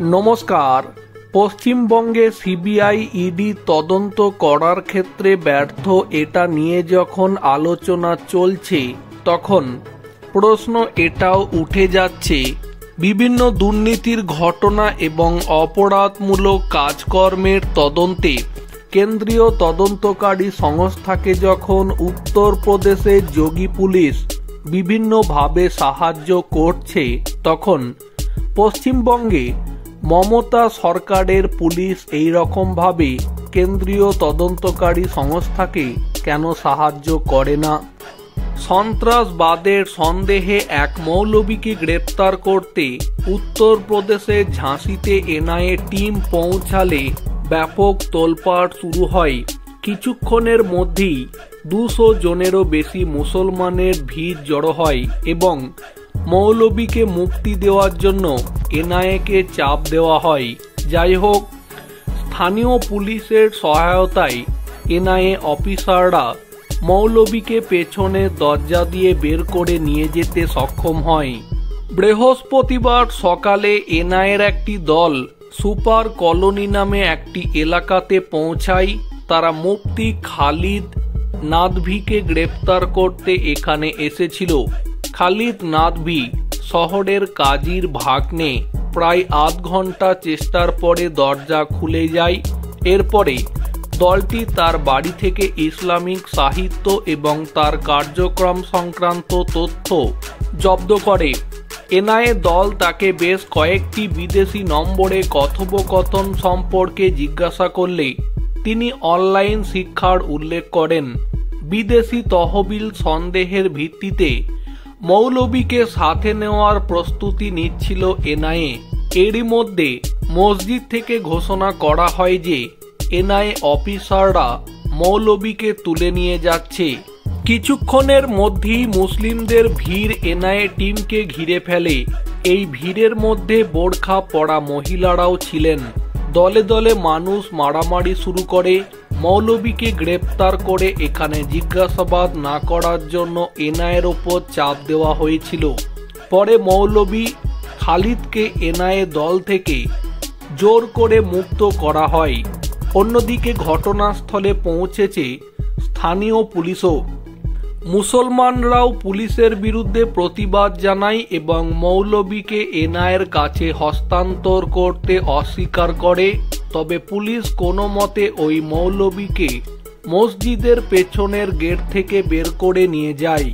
নমস্কার। পশ্চিমবঙ্গে CBI ED তদন্ত করার ক্ষেত্রে ব্যর্থ, এটা নিয়ে যখন আলোচনা চলছে তখন প্রশ্ন এটাও উঠে যাচ্ছে, বিভিন্ন দুর্নীতির ঘটনা এবং অপরাধমূলক কাজকর্মের তদন্তে কেন্দ্রীয় তদন্তকারী সংস্থাকে যখন উত্তরপ্রদেশের যোগী পুলিশ বিভিন্নভাবে সাহায্য করছে, তখন পশ্চিমবঙ্গে মমতা সরকারের পুলিশ এই রকমভাবে কেন্দ্রীয় তদন্তকারী সংস্থাকে কেন সাহায্য করে না? সন্ত্রাসবাদের সন্দেহে এক মৌলবীকে গ্রেপ্তার করতে উত্তরপ্রদেশের ঝাঁসিতে এনআইএ টিম পৌঁছালে ব্যাপক তোলপাড় শুরু হয়। কিছুক্ষণের মধ্যেই 200 জনেরও বেশি মুসলমানের ভিড় জড়ো হয় এবং মৌলবীকে মুক্তি দেওয়ার জন্য এনআইএকে চাপ দেওয়া হয়। যাই হোক, স্থানীয় পুলিশের সহায়তায় এনআইএ অফিসাররা মৌলবীকে পেছনের দরজা দিয়ে বের করে নিয়ে যেতে সক্ষম হয়। বৃহস্পতিবার সকালে এনআইএর একটি দল সুপার কলোনি নামে একটি এলাকাতে পৌঁছায়। তারা মুফতি খালিদ নাদভিকে গ্রেপ্তার করতে এখানে এসেছিল। খালিদ নাদভি শহরের কাজীর ভাগ্নে। প্রায় আধ ঘন্টা চেষ্টার পরে দরজা খুলে যায়। এরপরে দলটি তার বাড়ি থেকে ইসলামিক সাহিত্য এবং তার কার্যক্রম সংক্রান্ত তথ্য জব্দ করে। এনআইএ দল তাকে বেশ কয়েকটি বিদেশি নম্বরে কথোপকথন সম্পর্কে জিজ্ঞাসা করলে তিনি অনলাইন শিক্ষার উল্লেখ করেন। বিদেশি তহবিল সন্দেহের ভিত্তিতে মৌলবীকে সাথে নেওয়ার প্রস্তুতি নিচ্ছিল এনআইএ। এরই মধ্যে মসজিদ থেকে ঘোষণা করা হয় যে এনআইএ অফিসাররা মৌলবীকে তুলে নিয়ে যাচ্ছে। কিছুক্ষণের মধ্যেই মুসলিমদের ভিড় এনআইএ টিমকে ঘিরে ফেলে। এই ভিড়ের মধ্যে বোরখা পরা মহিলারাও ছিলেন। দলে দলে মানুষ মারামারি শুরু করে। মৌলবীকে গ্রেপ্তার করে এখানে জিজ্ঞাসাবাদ না করার জন্য এনআইএর ওপর চাপ দেওয়া হয়েছিল। পরে মৌলবী খালিদকে এনআইএ দল থেকে জোর করে মুক্ত করা হয়। অন্যদিকে ঘটনাস্থলে পৌঁছেছে স্থানীয় পুলিশও। মুসলমানরাও পুলিশের বিরুদ্ধে প্রতিবাদ জানায় এবং মৌলবীকে এনআইএর কাছে হস্তান্তর করতে অস্বীকার করে। তবে পুলিশ কোনো মতে ওই মৌলবীকে মসজিদের পেছনের গেট থেকে বের করে নিয়ে যায়।